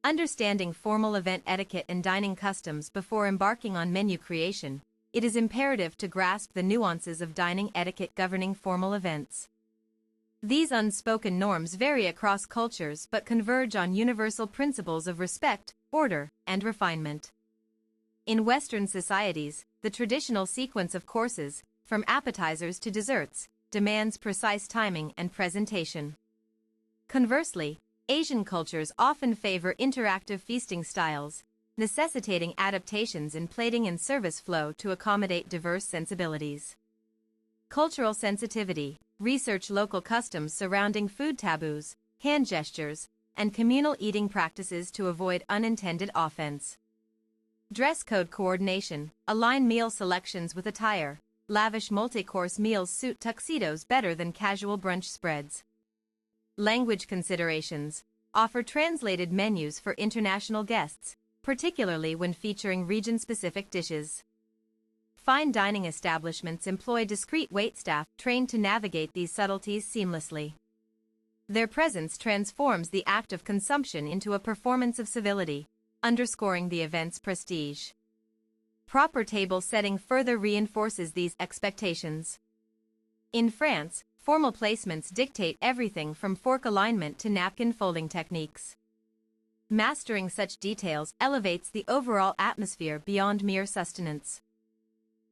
Understanding formal event etiquette and dining customs before embarking on menu creation, it is imperative to grasp the nuances of dining etiquette governing formal events. These unspoken norms vary across cultures but converge on universal principles of respect, order, and refinement. In Western societies, the traditional sequence of courses, from appetizers to desserts, demands precise timing and presentation. Conversely, Asian cultures often favor interactive feasting styles, necessitating adaptations in plating and service flow to accommodate diverse sensibilities. Cultural sensitivity. Research local customs surrounding food taboos, hand gestures, and communal eating practices to avoid unintended offense. Dress code coordination. Align meal selections with attire. Lavish multi-course meals suit tuxedos better than casual brunch spreads. Language considerations. Offer translated menus for international guests, particularly when featuring region-specific dishes. Fine dining establishments employ discreet waitstaff trained to navigate these subtleties seamlessly. Their presence transforms the act of consumption into a performance of civility, underscoring the event's prestige. Proper table setting further reinforces these expectations. In France, formal placements dictate everything from fork alignment to napkin folding techniques. Mastering such details elevates the overall atmosphere beyond mere sustenance.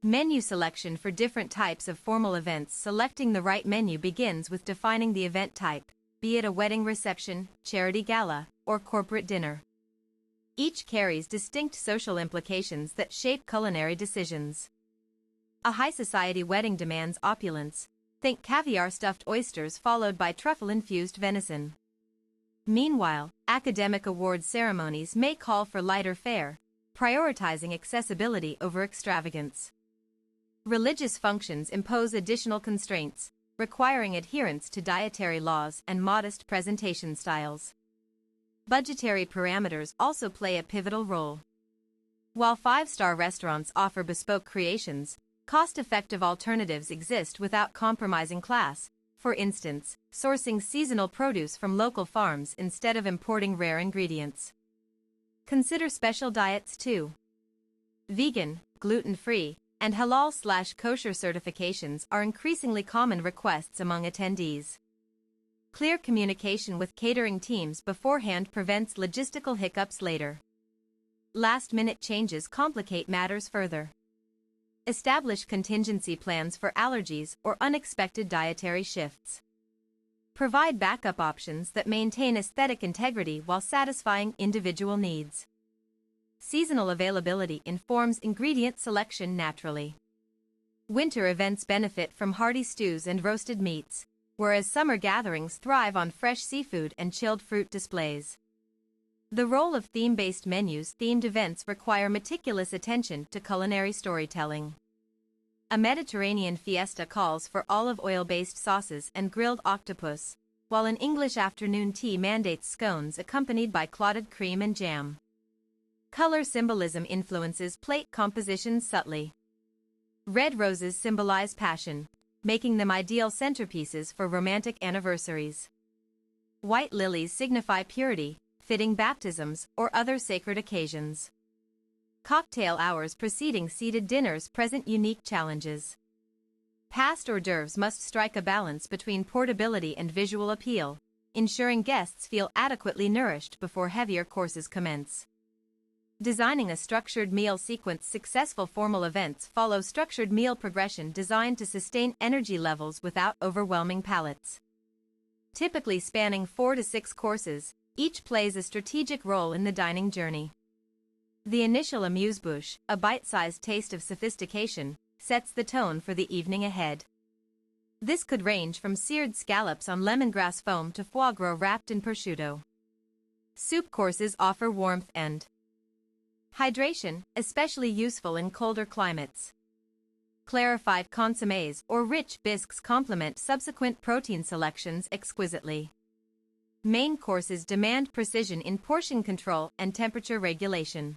Menu selection for different types of formal events. Selecting the right menu begins with defining the event type, be it a wedding reception, charity gala, or corporate dinner. Each carries distinct social implications that shape culinary decisions. A high society wedding demands opulence. Think caviar-stuffed oysters followed by truffle-infused venison. Meanwhile, academic award ceremonies may call for lighter fare, prioritizing accessibility over extravagance. Religious functions impose additional constraints, requiring adherence to dietary laws and modest presentation styles. Budgetary parameters also play a pivotal role. While five-star restaurants offer bespoke creations, cost-effective alternatives exist without compromising class. For instance, sourcing seasonal produce from local farms instead of importing rare ingredients. Consider special diets too. Vegan, gluten-free, and halal/kosher certifications are increasingly common requests among attendees. Clear communication with catering teams beforehand prevents logistical hiccups later. Last-minute changes complicate matters further. Establish contingency plans for allergies or unexpected dietary shifts. Provide backup options that maintain aesthetic integrity while satisfying individual needs. Seasonal availability informs ingredient selection naturally. Winter events benefit from hearty stews and roasted meats, whereas summer gatherings thrive on fresh seafood and chilled fruit displays. The role of theme-based menus. Themed events require meticulous attention to culinary storytelling. A Mediterranean fiesta calls for olive oil-based sauces and grilled octopus, while an English afternoon tea mandates scones accompanied by clotted cream and jam. Color symbolism influences plate composition subtly. Red roses symbolize passion, making them ideal centerpieces for romantic anniversaries. White lilies signify purity, fitting baptisms or other sacred occasions. Cocktail hours preceding seated dinners present unique challenges. Past hors d'oeuvres must strike a balance between portability and visual appeal, ensuring guests feel adequately nourished before heavier courses commence. Designing a structured meal sequence. Successful formal events follow structured meal progression designed to sustain energy levels without overwhelming palates. Typically spanning 4 to 6 courses, each plays a strategic role in the dining journey. The initial amuse-bouche, a bite-sized taste of sophistication, sets the tone for the evening ahead. This could range from seared scallops on lemongrass foam to foie gras wrapped in prosciutto. Soup courses offer warmth and hydration, especially useful in colder climates. Clarified consommes or rich bisques complement subsequent protein selections exquisitely. Main courses demand precision in portion control and temperature regulation.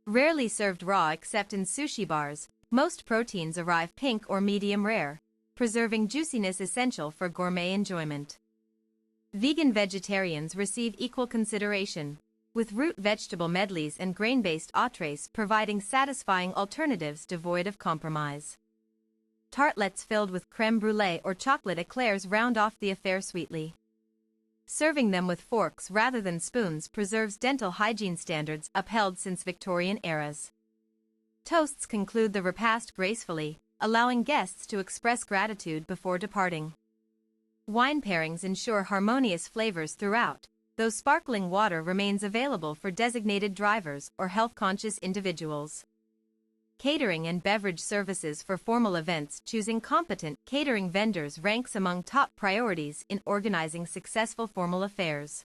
Rarely served raw except in sushi bars, most proteins arrive pink or medium rare, preserving juiciness essential for gourmet enjoyment. Vegan vegetarians receive equal consideration, with root vegetable medleys and grain-based entrees providing satisfying alternatives devoid of compromise. Tartlets filled with crème brûlée or chocolate eclairs round off the affair sweetly. Serving them with forks rather than spoons preserves dental hygiene standards upheld since Victorian eras. Toasts conclude the repast gracefully, allowing guests to express gratitude before departing. Wine pairings ensure harmonious flavors throughout, though sparkling water remains available for designated drivers or health-conscious individuals. Catering and beverage services for formal events. Choosing competent catering vendors ranks among top priorities in organizing successful formal affairs.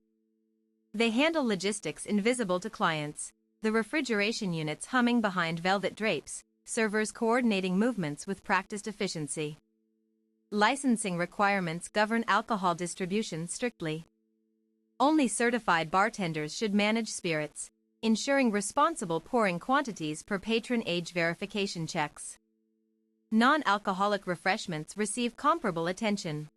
They handle logistics invisible to clients, the refrigeration units humming behind velvet drapes, servers coordinating movements with practiced efficiency. Licensing requirements govern alcohol distribution strictly. Only certified bartenders should manage spirits, ensuring responsible pouring quantities per patron age verification checks. Non-alcoholic refreshments receive comparable attention.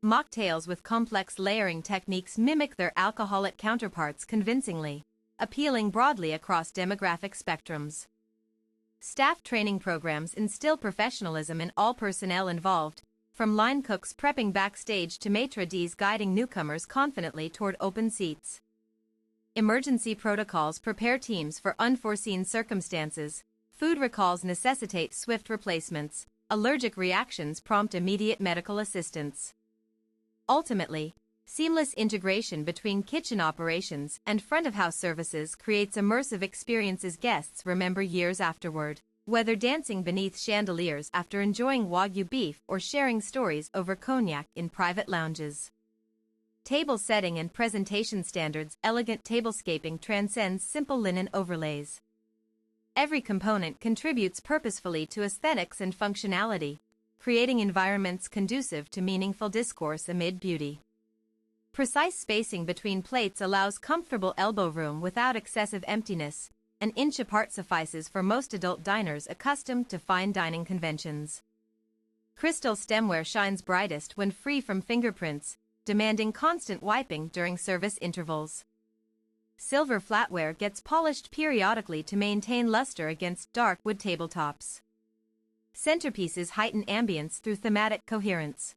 Mocktails with complex layering techniques mimic their alcoholic counterparts convincingly, appealing broadly across demographic spectrums. Staff training programs instill professionalism in all personnel involved, from line cooks prepping backstage to maitre d's guiding newcomers confidently toward open seats. Emergency protocols prepare teams for unforeseen circumstances, food recalls necessitate swift replacements, allergic reactions prompt immediate medical assistance. Ultimately, seamless integration between kitchen operations and front-of-house services creates immersive experiences guests remember years afterward, whether dancing beneath chandeliers after enjoying Wagyu beef or sharing stories over cognac in private lounges. Table setting and presentation standards. Elegant tablescaping transcends simple linen overlays. Every component contributes purposefully to aesthetics and functionality, creating environments conducive to meaningful discourse amid beauty. Precise spacing between plates allows comfortable elbow room without excessive emptiness. An inch apart suffices for most adult diners accustomed to fine dining conventions. Crystal stemware shines brightest when free from fingerprints, demanding constant wiping during service intervals. Silver flatware gets polished periodically to maintain luster against dark wood tabletops. Centerpieces heighten ambience through thematic coherence.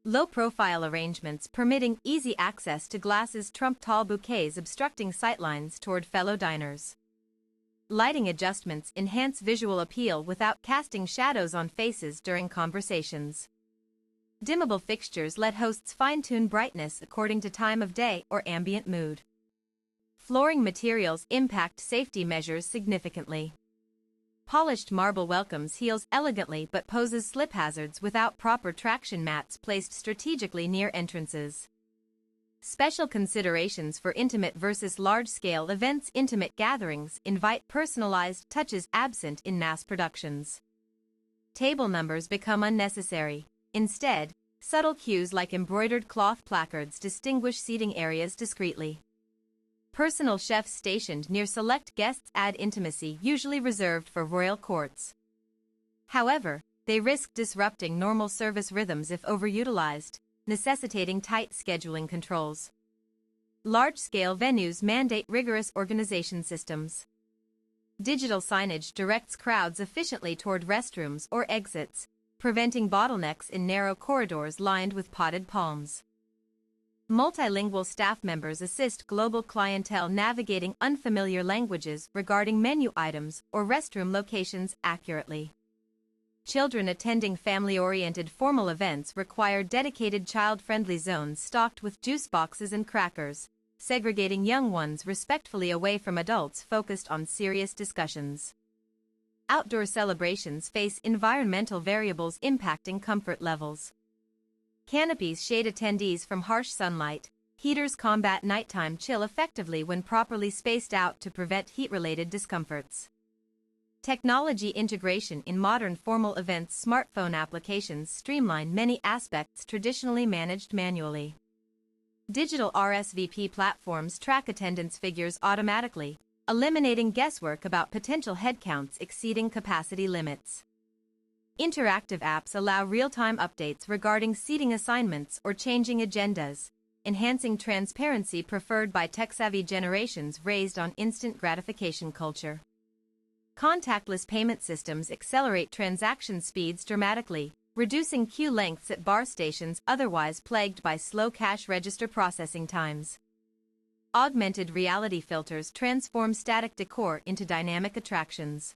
Low-profile arrangements permitting easy access to glasses trump tall bouquets obstructing sightlines toward fellow diners. Lighting adjustments enhance visual appeal without casting shadows on faces during conversations. Dimmable fixtures let hosts fine-tune brightness according to time of day or ambient mood. Flooring materials impact safety measures significantly. Polished marble welcomes heels elegantly but poses slip hazards without proper traction mats placed strategically near entrances. Special considerations for intimate versus large-scale events. Intimate gatherings invite personalized touches absent in mass productions. Table numbers become unnecessary. Instead, subtle cues like embroidered cloth placards distinguish seating areas discreetly. Personal chefs stationed near select guests add intimacy usually reserved for royal courts. However, they risk disrupting normal service rhythms if overutilized, necessitating tight scheduling controls. Large-scale venues mandate rigorous organization systems. Digital signage directs crowds efficiently toward restrooms or exits, preventing bottlenecks in narrow corridors lined with potted palms. Multilingual staff members assist global clientele navigating unfamiliar languages regarding menu items or restroom locations accurately. Children attending family-oriented formal events require dedicated child-friendly zones stocked with juice boxes and crackers, segregating young ones respectfully away from adults focused on serious discussions. Outdoor celebrations face environmental variables impacting comfort levels. Canopies shade attendees from harsh sunlight. Heaters combat nighttime chill effectively when properly spaced out to prevent heat-related discomforts. Technology integration in modern formal events. Smartphone applications streamline many aspects traditionally managed manually. Digital RSVP platforms track attendance figures automatically, eliminating guesswork about potential headcounts exceeding capacity limits. Interactive apps allow real-time updates regarding seating assignments or changing agendas, enhancing transparency preferred by tech-savvy generations raised on instant gratification culture. Contactless payment systems accelerate transaction speeds dramatically, reducing queue lengths at bar stations otherwise plagued by slow cash register processing times. Augmented reality filters transform static decor into dynamic attractions.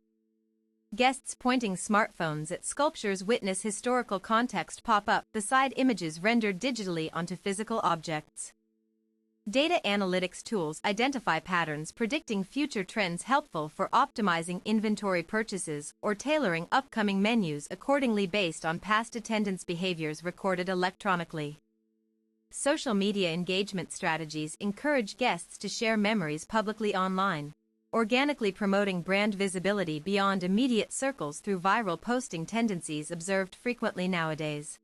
Guests pointing smartphones at sculptures witness historical context pop up beside images rendered digitally onto physical objects. Data analytics tools identify patterns predicting future trends helpful for optimizing inventory purchases or tailoring upcoming menus accordingly based on past attendance behaviors recorded electronically. Social media engagement strategies encourage guests to share memories publicly online, organically promoting brand visibility beyond immediate circles through viral posting tendencies observed frequently nowadays.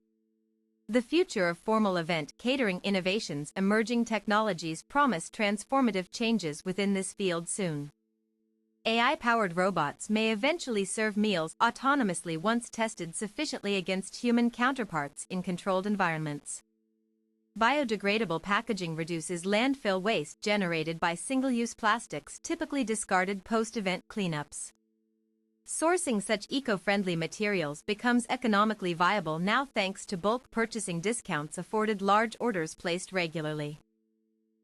The future of formal event catering innovations. Emerging technologies promise transformative changes within this field soon. AI-powered robots may eventually serve meals autonomously once tested sufficiently against human counterparts in controlled environments. Biodegradable packaging reduces landfill waste generated by single-use plastics typically discarded post-event cleanups. Sourcing such eco-friendly materials becomes economically viable now thanks to bulk purchasing discounts afforded large orders placed regularly.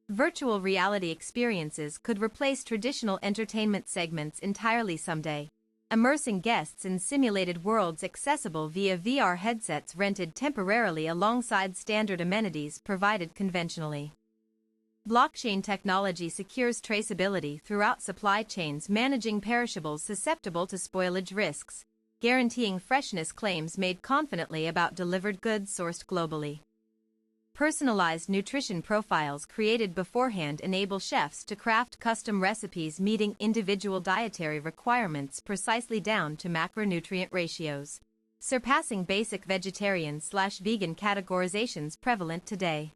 Virtual reality experiences could replace traditional entertainment segments entirely someday, immersing guests in simulated worlds accessible via VR headsets rented temporarily alongside standard amenities provided conventionally. Blockchain technology secures traceability throughout supply chains, managing perishables susceptible to spoilage risks, guaranteeing freshness claims made confidently about delivered goods sourced globally. Personalized nutrition profiles created beforehand enable chefs to craft custom recipes meeting individual dietary requirements precisely down to macronutrient ratios, surpassing basic vegetarian/vegan categorizations prevalent today.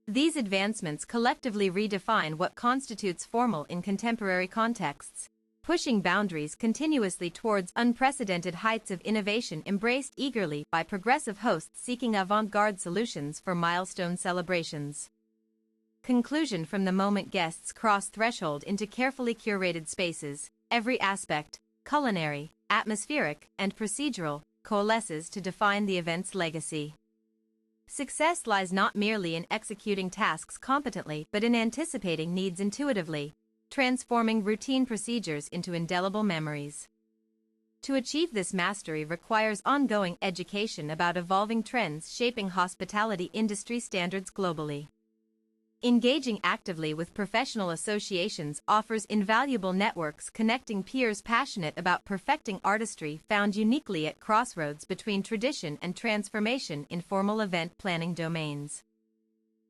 These advancements collectively redefine what constitutes formal in contemporary contexts, pushing boundaries continuously towards unprecedented heights of innovation embraced eagerly by progressive hosts seeking avant-garde solutions for milestone celebrations. Conclusion: from the moment guests cross threshold into carefully curated spaces, every aspect, culinary, atmospheric, and procedural, coalesces to define the event's legacy. Success lies not merely in executing tasks competently but in anticipating needs intuitively, transforming routine procedures into indelible memories. To achieve this mastery requires ongoing education about evolving trends shaping hospitality industry standards globally. Engaging actively with professional associations offers invaluable networks connecting peers passionate about perfecting artistry found uniquely at crossroads between tradition and transformation in formal event planning domains.